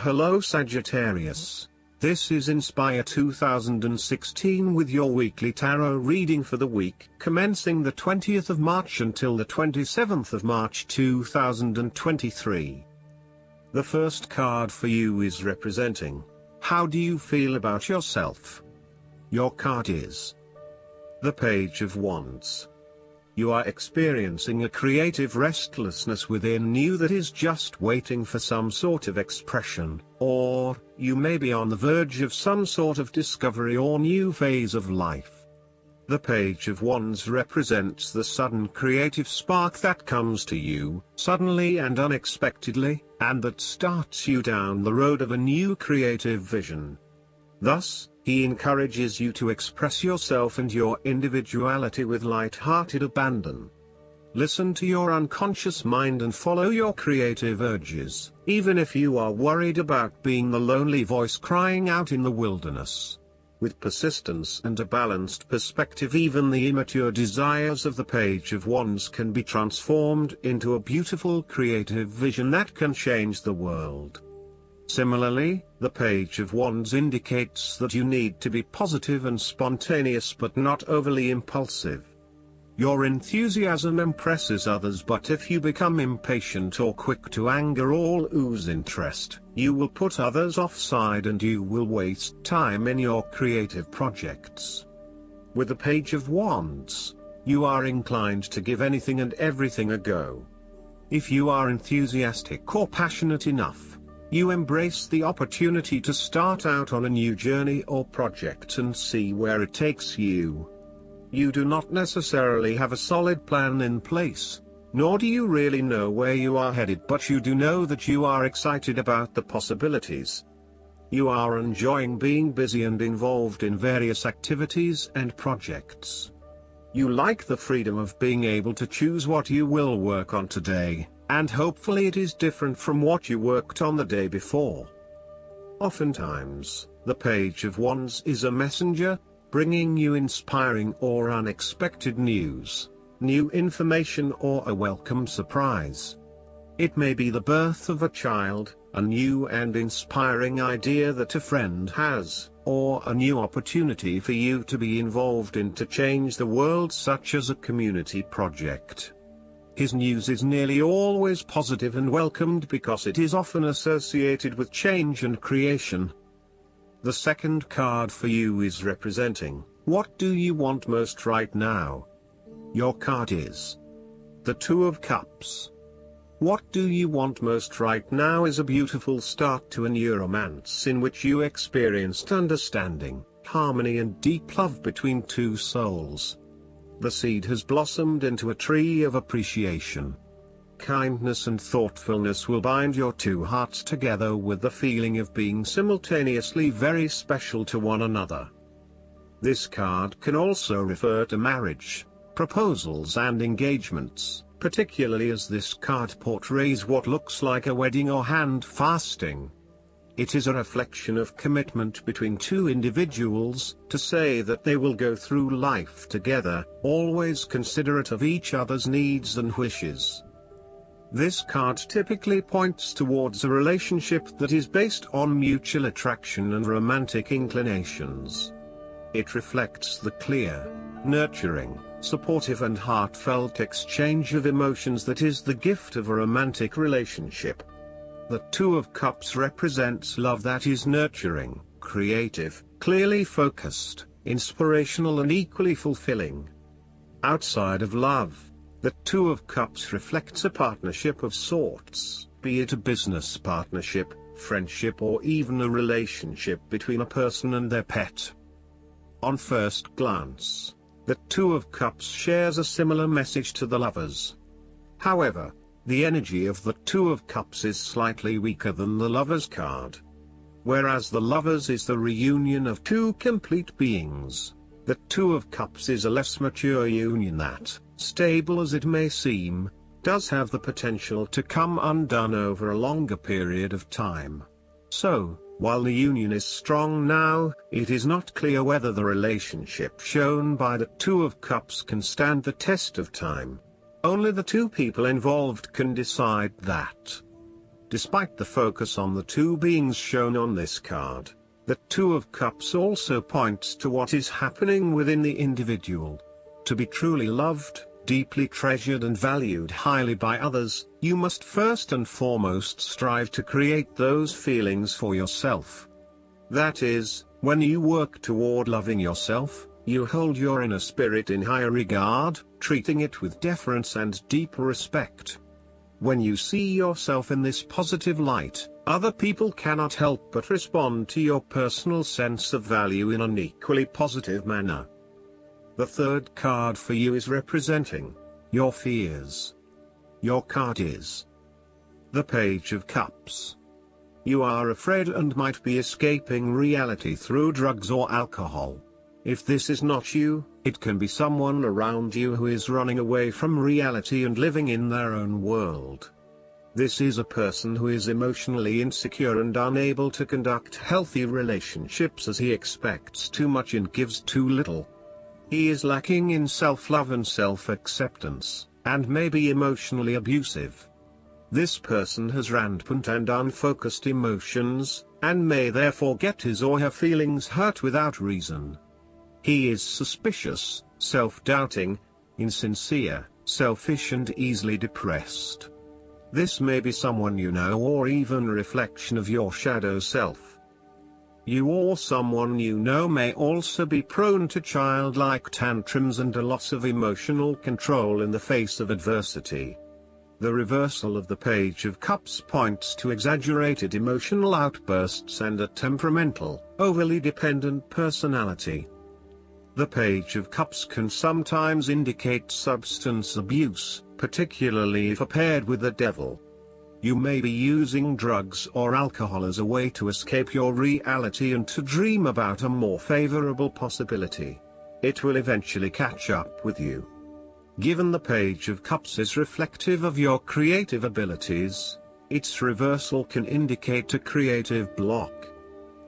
Hello Sagittarius. This is Inspire 2016 with your weekly tarot reading for the week commencing the 20th of March until the 27th of March 2023. The first card for you is representing, how do you feel about yourself? Your card is the Page of Wands. You are experiencing a creative restlessness within you that is just waiting for some sort of expression, or you may be on the verge of some sort of discovery or new phase of life. The Page of Wands represents the sudden creative spark that comes to you, suddenly and unexpectedly, and that starts you down the road of a new creative vision. Thus, he encourages you to express yourself and your individuality with light-hearted abandon. Listen to your unconscious mind and follow your creative urges, even if you are worried about being the lonely voice crying out in the wilderness. With persistence and a balanced perspective, even the immature desires of the Page of Wands can be transformed into a beautiful creative vision that can change the world. Similarly, the Page of Wands indicates that you need to be positive and spontaneous but not overly impulsive. Your enthusiasm impresses others, but if you become impatient or quick to anger or lose interest, you will put others offside and you will waste time in your creative projects. With the Page of Wands, you are inclined to give anything and everything a go. If you are enthusiastic or passionate enough, you embrace the opportunity to start out on a new journey or project and see where it takes you. You do not necessarily have a solid plan in place, nor do you really know where you are headed, but you do know that you are excited about the possibilities. You are enjoying being busy and involved in various activities and projects. You like the freedom of being able to choose what you will work on today, and hopefully it is different from what you worked on the day before. Oftentimes, the Page of Wands is a messenger, bringing you inspiring or unexpected news, new information or a welcome surprise. It may be the birth of a child, a new and inspiring idea that a friend has, or a new opportunity for you to be involved in to change the world, such as a community project. His news is nearly always positive and welcomed because it is often associated with change and creation. The second card for you is representing, what do you want most right now? Your card is the Two of Cups. What do you want most right now is a beautiful start to a new romance in which you experienced understanding, harmony and deep love between two souls. The seed has blossomed into a tree of appreciation. Kindness and thoughtfulness will bind your two hearts together with the feeling of being simultaneously very special to one another. This card can also refer to marriage, proposals and engagements, particularly as this card portrays what looks like a wedding or hand fasting. It is a reflection of commitment between two individuals, to say that they will go through life together, always considerate of each other's needs and wishes. This card typically points towards a relationship that is based on mutual attraction and romantic inclinations. It reflects the clear, nurturing, supportive and heartfelt exchange of emotions that is the gift of a romantic relationship. The Two of Cups represents love that is nurturing, creative, clearly focused, inspirational and equally fulfilling. Outside of love, the Two of Cups reflects a partnership of sorts, be it a business partnership, friendship or even a relationship between a person and their pet. On first glance, the Two of Cups shares a similar message to the Lovers. However, the energy of the Two of Cups is slightly weaker than the Lovers card. Whereas the Lovers is the reunion of two complete beings, the Two of Cups is a less mature union that, stable as it may seem, does have the potential to come undone over a longer period of time. So, while the union is strong now, it is not clear whether the relationship shown by the Two of Cups can stand the test of time. Only the two people involved can decide that. despite the focus on the two beings shown on this card. The Two of Cups also points to what is happening within the individual. To be truly loved, deeply treasured and valued highly by others, you must first and foremost strive to create those feelings for yourself. That is, when you work toward loving yourself, you hold your inner spirit in higher regard, treating it with deference and deep respect. When you see yourself in this positive light, other people cannot help but respond to your personal sense of value in an equally positive manner. The third card for you is representing your fears. Your card is the Page of Cups. You are afraid and might be escaping reality through drugs or alcohol. If this is not you, it can be someone around you who is running away from reality and living in their own world. This is a person who is emotionally insecure and unable to conduct healthy relationships as he expects too much and gives too little. He is lacking in self-love and self-acceptance, and may be emotionally abusive. This person has rampant and unfocused emotions, and may therefore get his or her feelings hurt without reason. He is suspicious, self-doubting, insincere, selfish and easily depressed. This may be someone you know or even a reflection of your shadow self. You or someone you know may also be prone to childlike tantrums and a loss of emotional control in the face of adversity. The reversal of the Page of Cups points to exaggerated emotional outbursts and a temperamental, overly dependent personality. The Page of Cups can sometimes indicate substance abuse, particularly if paired with the devil. You may be using drugs or alcohol as a way to escape your reality and to dream about a more favorable possibility. It will eventually catch up with you. Given the Page of Cups is reflective of your creative abilities, its reversal can indicate a creative block.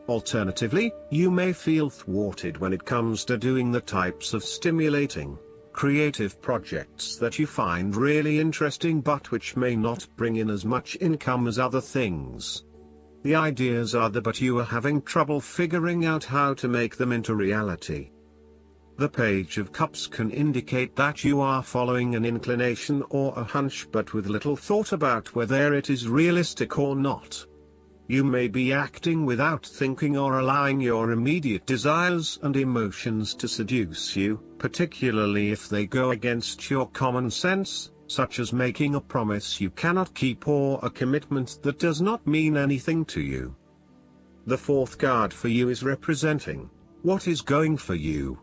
Alternatively, you may feel thwarted when it comes to doing the types of stimulating, creative projects that you find really interesting but which may not bring in as much income as other things. The ideas are there but you are having trouble figuring out how to make them into reality. The Page of Cups can indicate that you are following an inclination or a hunch but with little thought about whether it is realistic or not. You may be acting without thinking or allowing your immediate desires and emotions to seduce you, particularly if they go against your common sense, such as making a promise you cannot keep or a commitment that does not mean anything to you. The fourth card for you is representing what is going for you.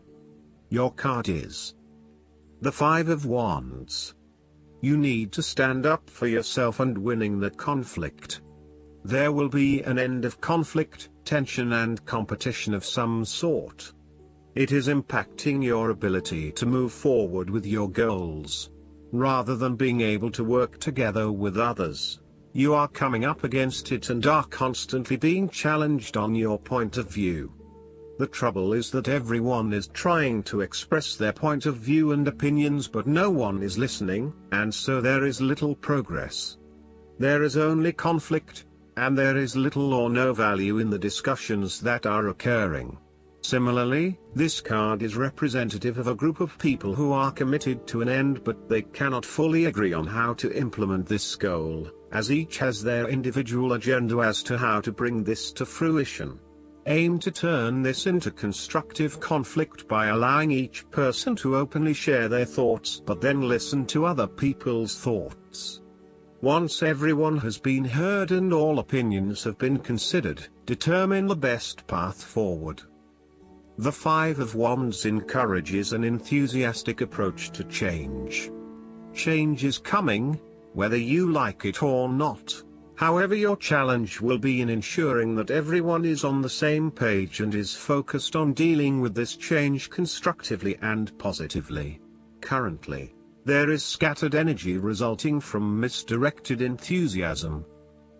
Your card is the Five of Wands. You need to stand up for yourself and winning the conflict. There will be an end of conflict, tension and competition of some sort. It is impacting your ability to move forward with your goals. Rather than being able to work together with others, you are coming up against it and are constantly being challenged on your point of view. The trouble is that everyone is trying to express their point of view and opinions but no one is listening, and so there is little progress. There is only conflict, and there is little or no value in the discussions that are occurring. Similarly, this card is representative of a group of people who are committed to an end but they cannot fully agree on how to implement this goal, as each has their individual agenda as to how to bring this to fruition. Aim to turn this into constructive conflict by allowing each person to openly share their thoughts but then listen to other people's thoughts. Once everyone has been heard and all opinions have been considered, determine the best path forward. The Five of Wands encourages an enthusiastic approach to change. Change is coming, whether you like it or not. However, your challenge will be in ensuring that everyone is on the same page and is focused on dealing with this change constructively and positively. Currently, there is scattered energy resulting from misdirected enthusiasm.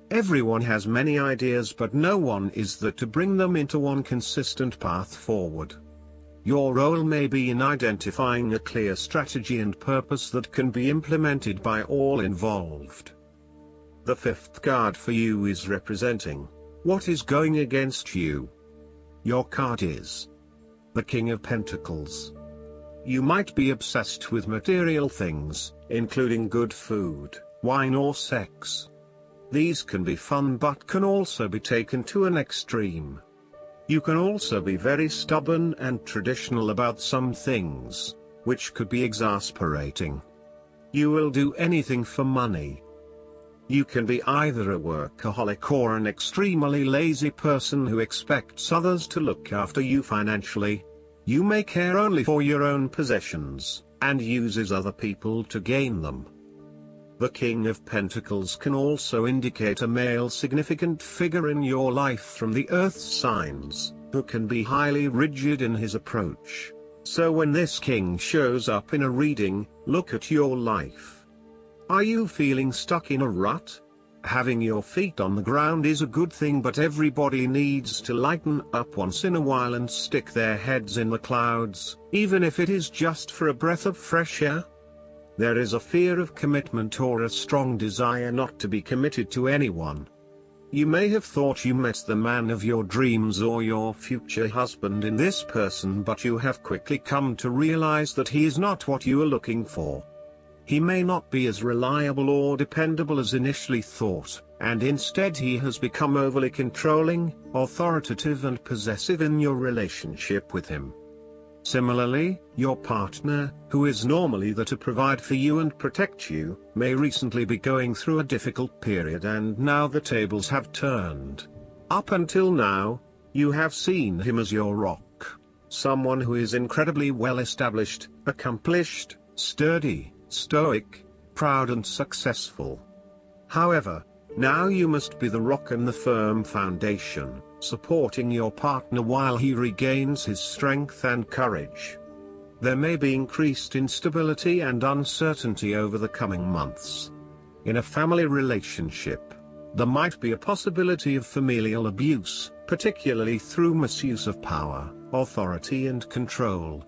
Everyone has many ideas but no one is there to bring them into one consistent path forward. Your role may be in identifying a clear strategy and purpose that can be implemented by all involved. The fifth card for you is representing what is going against you. Your card is the King of Pentacles. You might be obsessed with material things, including good food, wine or sex. These can be fun but can also be taken to an extreme. You can also be very stubborn and traditional about some things, which could be exasperating. You will do anything for money. You can be either a workaholic or an extremely lazy person who expects others to look after you financially. You may care only for your own possessions, and uses other people to gain them. The King of Pentacles can also indicate a male significant figure in your life from the earth signs, who can be highly rigid in his approach. So when this king shows up in a reading, look at your life. Are you feeling stuck in a rut? Having your feet on the ground is a good thing, but everybody needs to lighten up once in a while and stick their heads in the clouds, even if it is just for a breath of fresh air. There is a fear of commitment or a strong desire not to be committed to anyone. You may have thought you met the man of your dreams or your future husband in this person, but you have quickly come to realize that he is not what you are looking for. He may not be as reliable or dependable as initially thought, and instead he has become overly controlling, authoritative and possessive in your relationship with him. Similarly, your partner, who is normally there to provide for you and protect you, may recently be going through a difficult period, and now the tables have turned. Up until now, you have seen him as your rock. Someone who is incredibly well established, accomplished, sturdy, stoic, proud and successful. However, now you must be the rock and the firm foundation, supporting your partner while he regains his strength and courage. There may be increased instability and uncertainty over the coming months. In a family relationship, there might be a possibility of familial abuse, particularly through misuse of power, authority and control.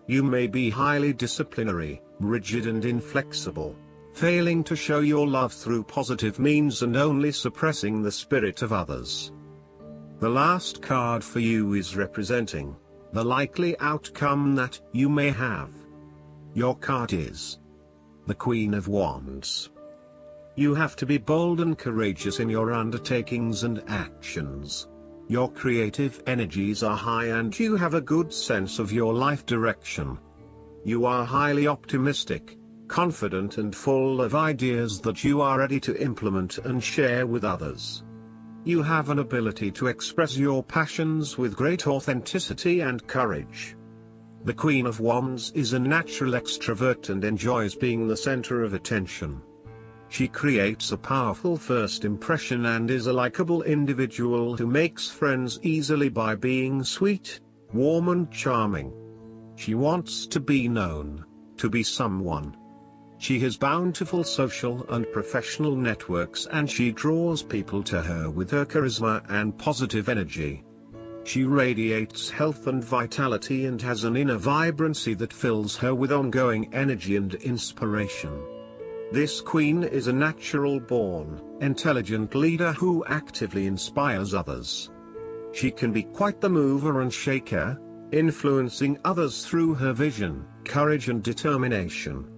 You may be highly disciplinary, rigid and inflexible, failing to show your love through positive means and only suppressing the spirit of others. The last card for you is representing the likely outcome that you may have. Your card is the Queen of Wands. You have to be bold and courageous in your undertakings and actions. Your creative energies are high and you have a good sense of your life direction. You are highly optimistic, confident and full of ideas that you are ready to implement and share with others. You have an ability to express your passions with great authenticity and courage. The Queen of Wands is a natural extrovert and enjoys being the center of attention. She creates a powerful first impression and is a likable individual who makes friends easily by being sweet, warm and charming. She wants to be known, to be someone. She has bountiful social and professional networks and she draws people to her with her charisma and positive energy. She radiates health and vitality and has an inner vibrancy that fills her with ongoing energy and inspiration. This queen is a natural-born, intelligent leader who actively inspires others. She can be quite the mover and shaker, influencing others through her vision, courage and determination.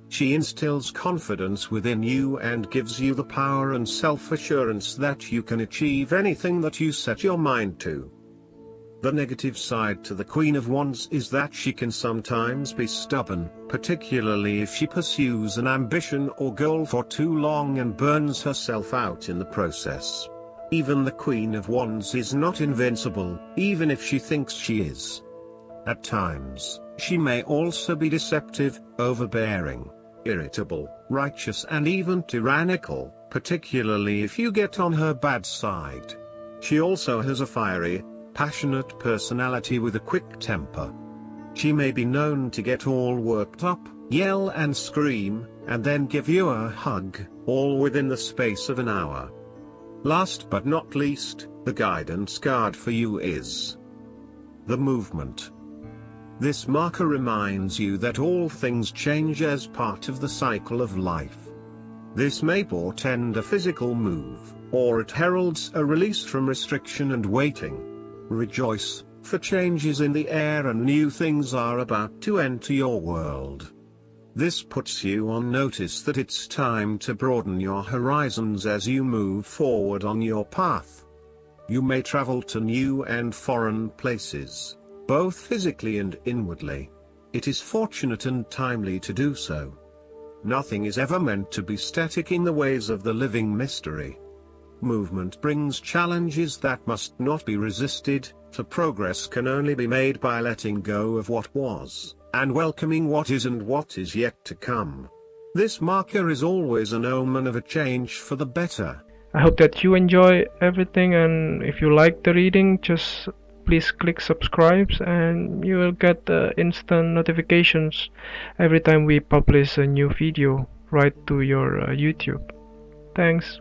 She instills confidence within you and gives you the power and self-assurance that you can achieve anything that you set your mind to. The negative side to the Queen of Wands is that she can sometimes be stubborn, particularly if she pursues an ambition or goal for too long and burns herself out in the process. Even the Queen of Wands is not invincible, even if she thinks she is. At times, she may also be deceptive, overbearing, irritable, righteous and even tyrannical, particularly if you get on her bad side. She also has a fiery, passionate personality with a quick temper. She may be known to get all worked up, yell and scream, and then give you a hug, all within the space of an hour. Last but not least, the guidance card for you is the Movement. This marker reminds you that all things change as part of the cycle of life. This may portend a physical move, or it heralds a release from restriction and waiting. Rejoice, for changes in the air and new things are about to enter your world. This puts you on notice that it's time to broaden your horizons as you move forward on your path. You may travel to new and foreign places, both physically and inwardly. It is fortunate and timely to do so. Nothing is ever meant to be static in the ways of the living mystery. Movement brings challenges that must not be resisted, for progress can only be made by letting go of what was, and welcoming what is and what is yet to come. This marker is always an omen of a change for the better. I hope that you enjoy everything, and if you like the reading, just please click subscribe and you will get instant notifications every time we publish a new video right to your YouTube. Thanks.